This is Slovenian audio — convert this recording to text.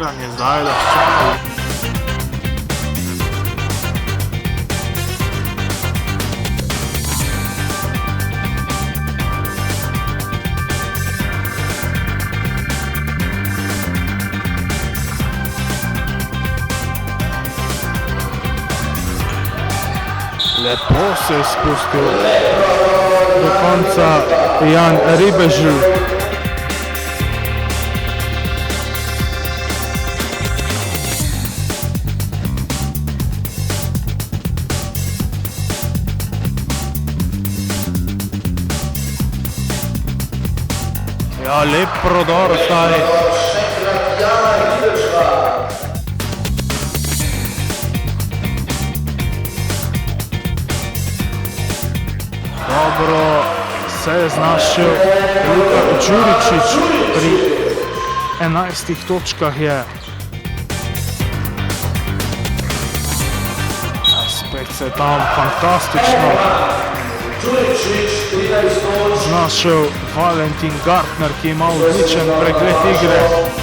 treniranje zdaj lahko. Lepo se je spustil do konca Jan Ribežl. Ja, lep prodor zdaj. Dobro se je znašel Luka Đuričić, pri 11 točkah je. Spet se je tam fantastično znašel Valentin Gartner, ki ima odličen pregled igre.